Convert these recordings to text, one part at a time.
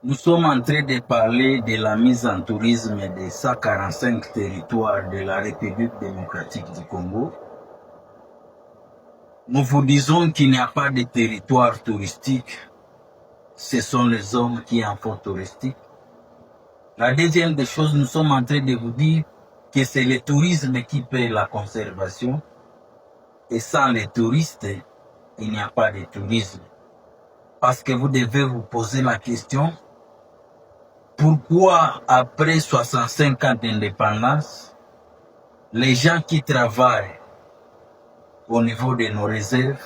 Nous sommes en train de parler de la mise en tourisme de 145 territoires de la République démocratique du Congo. Nous vous disons qu'il n'y a pas de territoire touristique. Ce sont les hommes qui en font touristique. La deuxième des choses, nous sommes en train de vous dire que c'est le tourisme qui paie la conservation. Et sans les touristes, il n'y a pas de tourisme. Parce que vous devez vous poser la question, pourquoi après 65 ans d'indépendance, les gens qui travaillent au niveau de nos réserves,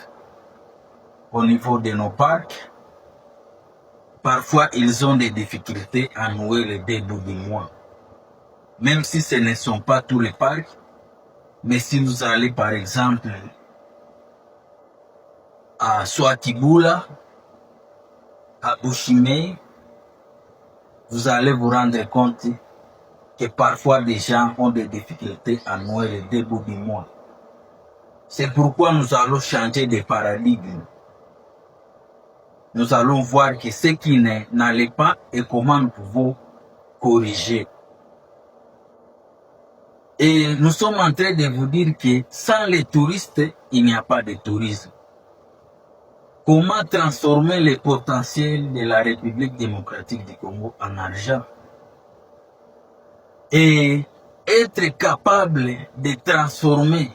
au niveau de nos parcs, parfois ils ont des difficultés à nouer les deux bouts du mois. Même si ce ne sont pas tous les parcs, mais si vous allez par exemple à Swakibula, à Bushime, vous allez vous rendre compte que parfois des gens ont des difficultés à nouer les deux bouts du mois. C'est pourquoi nous allons changer de paradigme. Nous allons voir que ce qui n'allait pas et comment nous pouvons corriger. Et nous sommes en train de vous dire que sans les touristes, il n'y a pas de tourisme. Comment transformer le potentiel de la République démocratique du Congo en argent et être capable de transformer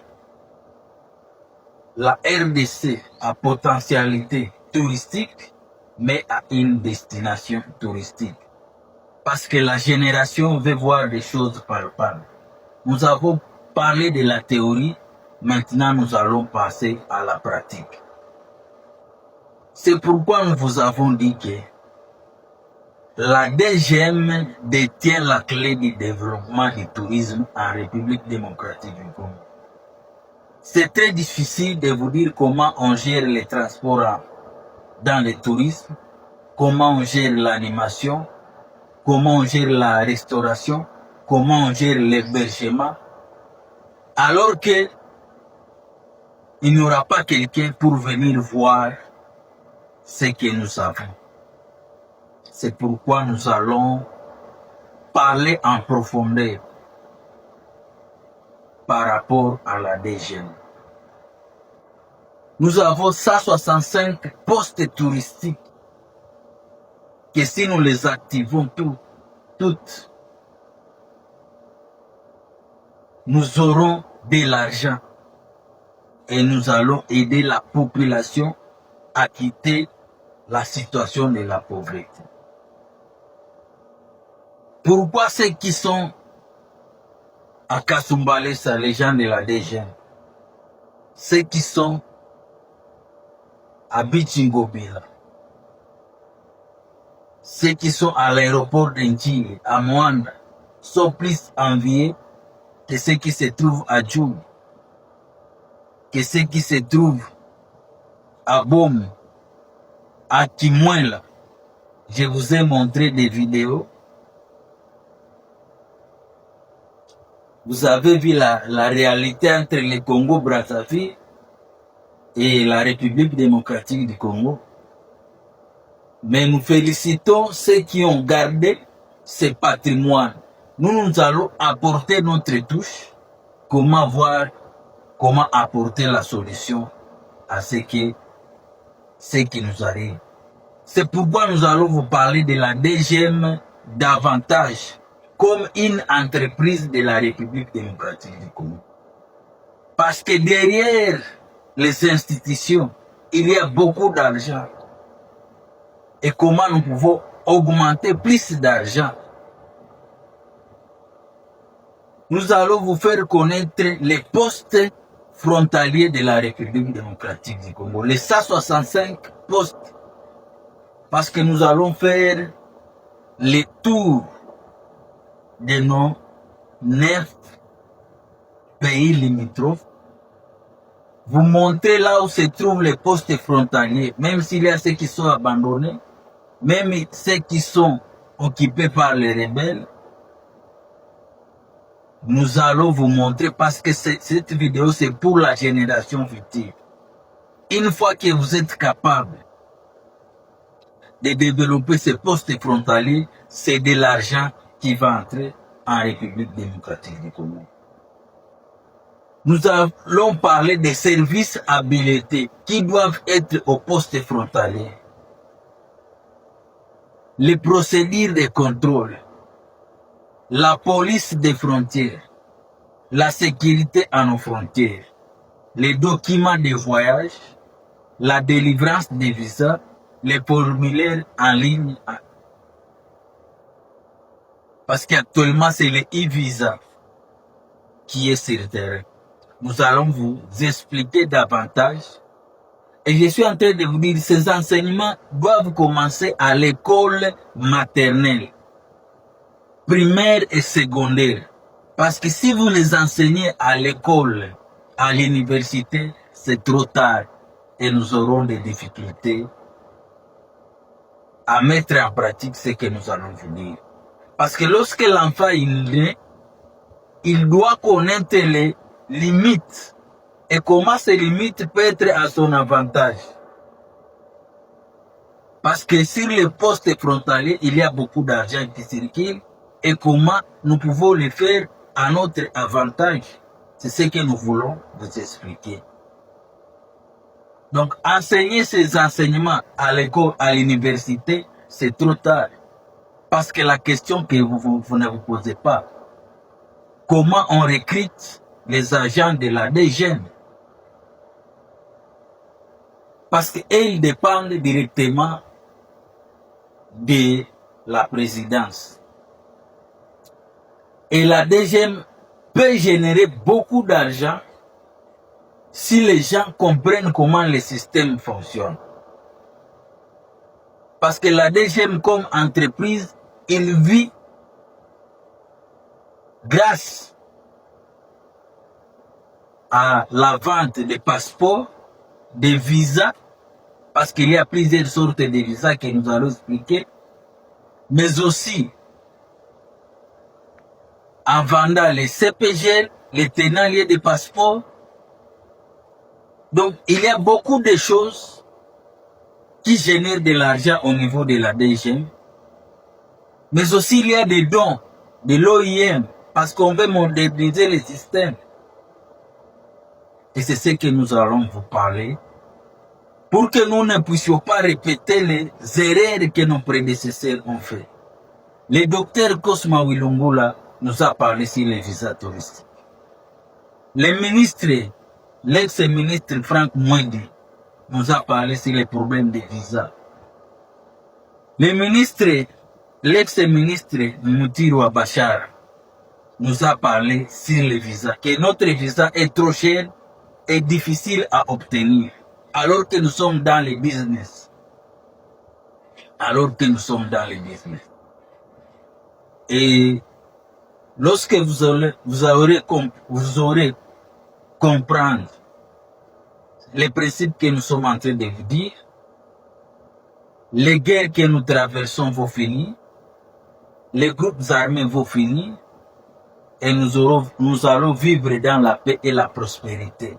la RDC à potentialité touristique, mais à une destination touristique. Parce que la génération veut voir des choses palpables. Nous avons parlé de la théorie, maintenant nous allons passer à la pratique. C'est pourquoi nous vous avons dit que la DGM détient la clé du développement du tourisme en République démocratique du Congo. C'est très difficile de vous dire comment on gère les transports dans le tourisme, comment on gère l'animation, comment on gère la restauration, comment on gère l'hébergement, alors que il n'y aura pas quelqu'un pour venir voir ce que nous avons. C'est pourquoi nous allons parler en profondeur par rapport à la DGM. Nous avons 165 postes touristiques que si nous les activons toutes, nous aurons de l'argent et nous allons aider la population à quitter la situation de la pauvreté. Pourquoi ceux qui sont à Kasumbalesa, les gens de la DGM, ceux qui sont à Bichingobila, ceux qui sont à l'aéroport d'Indjili, à Mwanda, sont plus enviés que ceux qui se trouvent à Djoum, que ceux qui se trouvent à Bom, à Kimwela. Je vous ai montré des vidéos. Vous avez vu la réalité entre le Congo-Brazzaville et la République démocratique du Congo. Mais nous félicitons ceux qui ont gardé ce patrimoine. Nous allons apporter notre touche. Comment voir, comment apporter la solution à ce qui nous arrive. C'est pourquoi nous allons vous parler de la DGM davantage comme une entreprise de la République démocratique du Congo. Parce que derrière les institutions, il y a beaucoup d'argent. Et comment nous pouvons augmenter plus d'argent? Nous allons vous faire connaître les postes frontaliers de la République démocratique du Congo, les 165 postes. Parce que nous allons faire le tour de nos 9 pays limitrophes, vous montrer là où se trouvent les postes frontaliers, même s'il y a ceux qui sont abandonnés, même ceux qui sont occupés par les rebelles. Nous allons vous montrer parce que cette vidéo c'est pour la génération future. Une fois que vous êtes capable de développer ces postes frontaliers, c'est de l'argent qui va entrer en République démocratique du Congo. Nous allons parler des services habilités qui doivent être au poste frontalier. Les procédures de contrôle, la police des frontières, la sécurité à nos frontières, les documents de voyage, la délivrance des visas, les formulaires en ligne. Parce qu'actuellement, c'est le e-visa qui est sur le terrain. Nous allons vous expliquer davantage. Et je suis en train de vous dire, ces enseignements doivent commencer à l'école maternelle, primaire et secondaire. Parce que si vous les enseignez à l'école, à l'université, c'est trop tard. Et nous aurons des difficultés à mettre en pratique ce que nous allons vous dire. Parce que lorsque l'enfant est né, il doit connaître les limites et comment ces limites peuvent être à son avantage. Parce que sur les postes frontaliers, il y a beaucoup d'argent qui circule et comment nous pouvons le faire à notre avantage. C'est ce que nous voulons vous expliquer. Donc, enseigner ces enseignements à l'école, à l'université, c'est trop tard. Parce que la question que vous ne vous posez pas, comment on recrute les agents de la DGM? Parce qu'ils dépendent directement de la présidence. Et la DGM peut générer beaucoup d'argent si les gens comprennent comment le système fonctionne. Parce que la DGM comme entreprise, il vit grâce à la vente des passeports, des visas, parce qu'il y a plusieurs sortes de visas que nous allons expliquer, mais aussi en vendant les CPG, les tenants des passeports. Donc, il y a beaucoup de choses qui génèrent de l'argent au niveau de la DGM, mais aussi il y a des dons de l'OIM, parce qu'on veut moderniser le système. Et c'est ce que nous allons vous parler, pour que nous ne puissions pas répéter les erreurs que nos prédécesseurs ont fait. Le docteur Cosma Wilungula nous a parlé sur les visas touristiques. Le ministre, l'ex-ministre Franck Mwendi, nous a parlé sur les problèmes des visas. Le ministre, l'ex-ministre Moutiro Bachar, nous a parlé sur les visas, que notre visa est trop cher et difficile à obtenir, alors que nous sommes dans le business. Alors que nous sommes dans le business. Et lorsque vous aurez comprendre les principes que nous sommes en train de vous dire, les guerres que nous traversons vont finir, les groupes armés vont finir, et nous allons vivre dans la paix et la prospérité.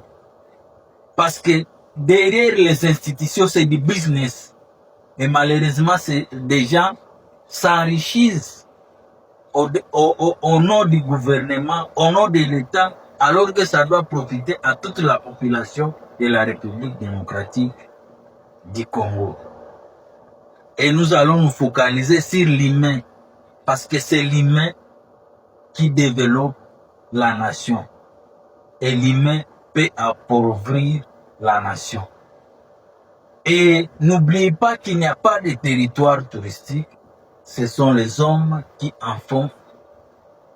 Parce que derrière les institutions, c'est du business. Et malheureusement, des gens s'enrichissent au nom du gouvernement, au nom de l'État, alors que ça doit profiter à toute la population de la République démocratique du Congo. Et nous allons nous focaliser sur l'humain, parce que c'est l'humain qui développe la nation. Et l'humain peut appauvrir la nation. Et n'oubliez pas qu'il n'y a pas de territoire touristique, ce sont les hommes qui en font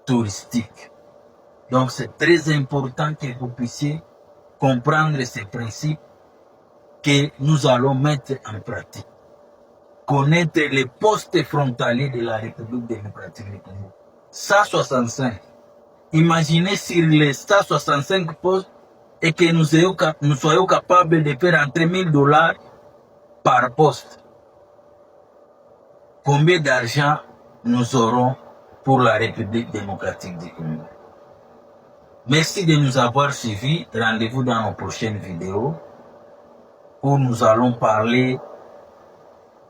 touristique. Donc c'est très important que vous puissiez comprendre ces principes que nous allons mettre en pratique. Connaître les postes frontaliers de la République démocratique du Congo. 165. Imaginez sur les 165 postes et que nous soyons capables de faire entrer $1000 par poste. Combien d'argent nous aurons pour la République démocratique du Congo? Merci de nous avoir suivis. Rendez-vous dans nos prochaines vidéos où nous allons parler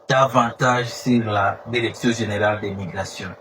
davantage sur la Direction générale des migrations.